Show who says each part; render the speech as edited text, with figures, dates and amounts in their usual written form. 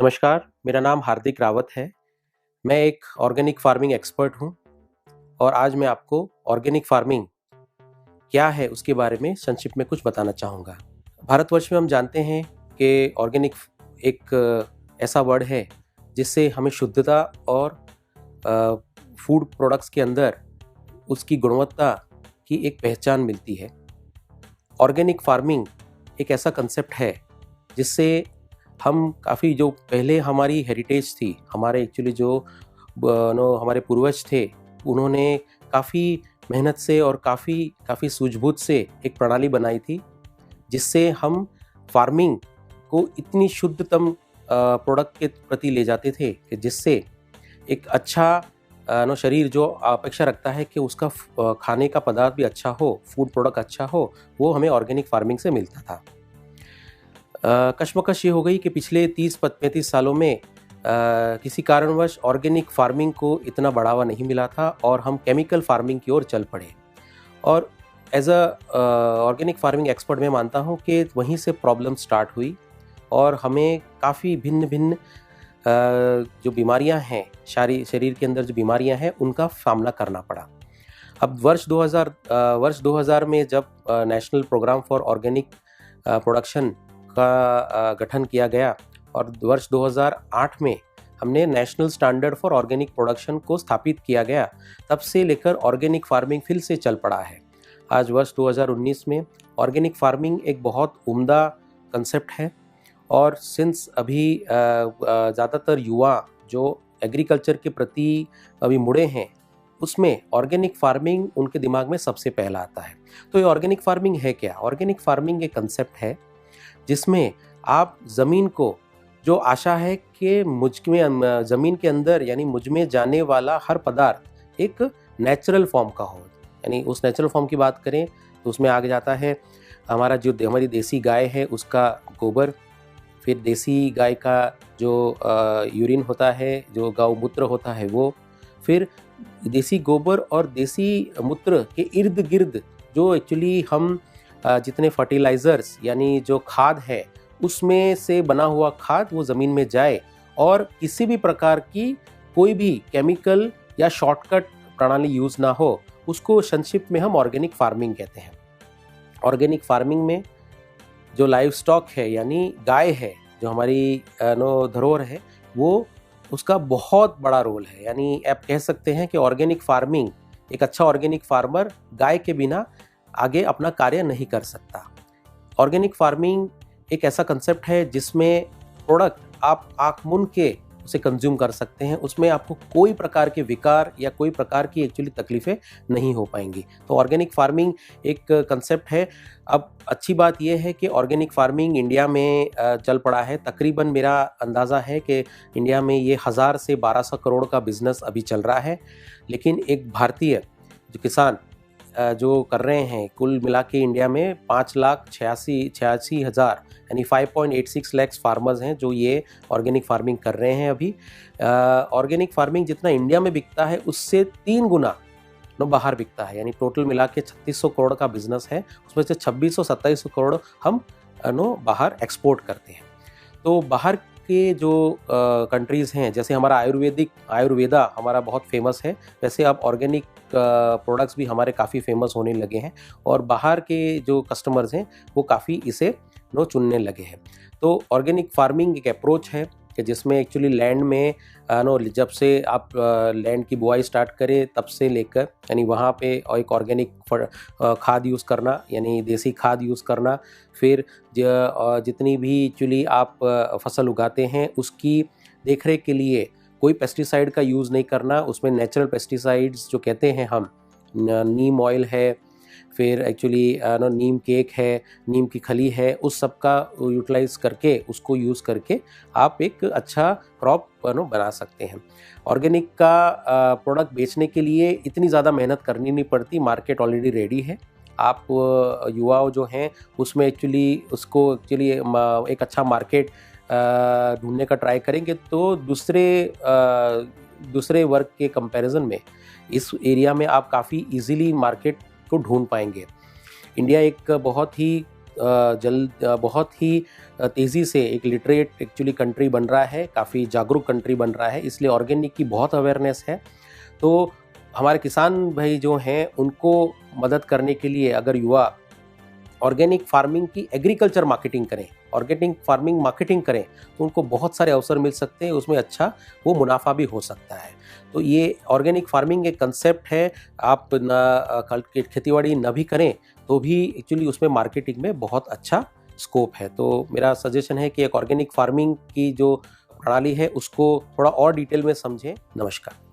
Speaker 1: नमस्कार, मेरा नाम हार्दिक रावत है। मैं एक ऑर्गेनिक फार्मिंग एक्सपर्ट हूँ और आज मैं आपको ऑर्गेनिक फार्मिंग क्या है उसके बारे में संक्षिप्त में कुछ बताना चाहूँगा। भारतवर्ष में हम जानते हैं कि ऑर्गेनिक एक ऐसा वर्ड है जिससे हमें शुद्धता और फूड प्रोडक्ट्स के अंदर उसकी गुणवत्ता की एक पहचान मिलती है। ऑर्गेनिक फार्मिंग एक ऐसा कंसेप्ट है जिससे हम काफ़ी जो पहले हमारी हेरिटेज थी, हमारे एक्चुअली जो हमारे पूर्वज थे, उन्होंने काफ़ी मेहनत से और काफ़ी सूझबूझ से एक प्रणाली बनाई थी, जिससे हम फार्मिंग को इतनी शुद्धतम प्रोडक्ट के प्रति ले जाते थे कि जिससे एक अच्छा शरीर जो अपेक्षा रखता है कि उसका खाने का पदार्थ भी अच्छा हो, फूड प्रोडक्ट अच्छा हो, वो हमें ऑर्गेनिक फार्मिंग से मिलता था। कशमकश ये हो गई कि पिछले 30-35 सालों में किसी कारणवश ऑर्गेनिक फार्मिंग को इतना बढ़ावा नहीं मिला था और हम केमिकल फार्मिंग की ओर चल पड़े। और as a organic farming expert मैं मानता हूँ कि वहीं से प्रॉब्लम स्टार्ट हुई और हमें काफ़ी भिन्न-भिन्न जो बीमारियां हैं, शरीर के अंदर जो बीमारियां हैं, उनका सामना करना पड़ा। अब वर्ष 2000 में जब national program for organic production का गठन किया गया और वर्ष 2008 में हमने national standard for organic production को स्थापित किया गया, तब से लेकर ऑर्गेनिक फार्मिंग फिर से चल पड़ा है। आज वर्ष 2019 में ऑर्गेनिक फार्मिंग एक बहुत उम्दा कंसेप्ट है और सिंस अभी ज़्यादातर युवा जो एग्रीकल्चर के प्रति अभी मुड़े हैं, उसमें ऑर्गेनिक फार्मिंग उनके दिमाग में सबसे पहला आता है। तो ये ऑर्गेनिक फार्मिंग है क्या? ऑर्गेनिक फार्मिंग एक कंसेप्ट है जिसमें आप ज़मीन को, जो आशा है कि ज़मीन के अंदर यानी मुझ में जाने वाला हर पदार्थ एक नेचुरल फॉर्म का हो। यानी उस नेचुरल फॉर्म की बात करें तो उसमें आगे जाता है हमारी देसी गाय है उसका गोबर, फिर देसी गाय का जो यूरिन होता है, जो गौमूत्र होता है वो, फिर देसी गोबर और देसी मूत्र के इर्द गिर्द जो एक्चुअली हम जितने फर्टिलाइज़र्स यानी जो खाद है उसमें से बना हुआ खाद वो ज़मीन में जाए और किसी भी प्रकार की कोई भी केमिकल या शॉर्टकट प्रणाली यूज़ ना हो, उसको संक्षिप्त में हम ऑर्गेनिक फार्मिंग कहते हैं। ऑर्गेनिक फार्मिंग में जो लाइव स्टॉक है यानी गाय है, जो हमारी धरोहर है, वो उसका बहुत बड़ा रोल है। यानी आप कह सकते हैं कि ऑर्गेनिक फार्मिंग, एक अच्छा ऑर्गेनिक फार्मर गाय के बिना आगे अपना कार्य नहीं कर सकता। ऑर्गेनिक फार्मिंग एक ऐसा कंसेप्ट है जिसमें प्रोडक्ट आप आँख मूंद के उसे कंज्यूम कर सकते हैं, उसमें आपको कोई प्रकार के विकार या कोई प्रकार की एक्चुअली तकलीफ़ें नहीं हो पाएंगी। तो ऑर्गेनिक फार्मिंग एक कंसेप्ट है। अब अच्छी बात यह है कि ऑर्गेनिक फार्मिंग इंडिया में चल पड़ा है। तकरीबन मेरा अंदाज़ा है कि इंडिया में ये 1000 से 1200 करोड़ का बिज़नेस अभी चल रहा है। लेकिन एक भारतीय जो किसान जो कर रहे हैं, कुल मिला के इंडिया में 5,86,000 यानी 5.86 लाख फार्मर्स हैं जो ये ऑर्गेनिक फार्मिंग कर रहे हैं अभी। ऑर्गेनिक फार्मिंग जितना इंडिया में बिकता है उससे 3 गुना बाहर बिकता है। यानी टोटल मिला के 3600 करोड़ का बिजनेस है, उसमें से 2600-2700 करोड़ हम बाहर एक्सपोर्ट करते हैं। तो बाहर के जो कंट्रीज़ हैं, जैसे हमारा आयुर्वेदा हमारा बहुत फेमस है, वैसे अब ऑर्गेनिक प्रोडक्ट्स भी हमारे काफ़ी फेमस होने लगे हैं और बाहर के जो कस्टमर्स हैं वो काफ़ी इसे चुनने लगे हैं। तो ऑर्गेनिक फार्मिंग एक अप्रोच है कि जिसमें एक्चुअली लैंड में जब से आप लैंड की बुआई स्टार्ट करें तब से लेकर यानी वहाँ पे एक ऑर्गेनिक खाद यूज़ करना, यानी देसी खाद यूज़ करना, फिर जितनी भी एक्चुअली आप फसल उगाते हैं उसकी देखरेख के लिए कोई पेस्टिसाइड का यूज़ नहीं करना, उसमें नेचुरल पेस्टिसाइड्स जो कहते हैं हम, नीम ऑयल है, फिर एक्चुअली नीम केक है, नीम की खली है, उस सब का यूटिलाइज़ करके उसको यूज़ करके आप एक अच्छा क्रॉप बना सकते हैं। ऑर्गेनिक का प्रोडक्ट बेचने के लिए इतनी ज़्यादा मेहनत करनी नहीं पड़ती, मार्केट ऑलरेडी रेडी है। आप युवाओं जो हैं उसमें एक्चुअली उसको एक्चुअली एक अच्छा मार्केट ढूंढने का ट्राई करेंगे तो दूसरे वर्ग के कंपैरिजन में इस एरिया में आप काफ़ी इजीली मार्केट को ढूंढ पाएंगे। इंडिया एक बहुत ही बहुत ही तेज़ी से एक लिटरेट एक्चुअली कंट्री बन रहा है, काफ़ी जागरूक कंट्री बन रहा है, इसलिए ऑर्गेनिक की बहुत अवेयरनेस है। तो हमारे किसान भाई जो हैं उनको मदद करने के लिए अगर युवा ऑर्गेनिक फार्मिंग की एग्रीकल्चर मार्केटिंग करें, ऑर्गेनिक फार्मिंग मार्केटिंग करें, तो उनको बहुत सारे अवसर मिल सकते हैं, उसमें अच्छा वो मुनाफा भी हो सकता है। तो ये ऑर्गेनिक फार्मिंग एक कंसेप्ट है, आप खेतीबाड़ी न भी करें तो भी एक्चुअली उसमें मार्केटिंग में बहुत अच्छा स्कोप है। तो मेरा सजेशन है कि एक ऑर्गेनिक फार्मिंग की जो प्रणाली है उसको थोड़ा और डिटेल में समझें। नमस्कार।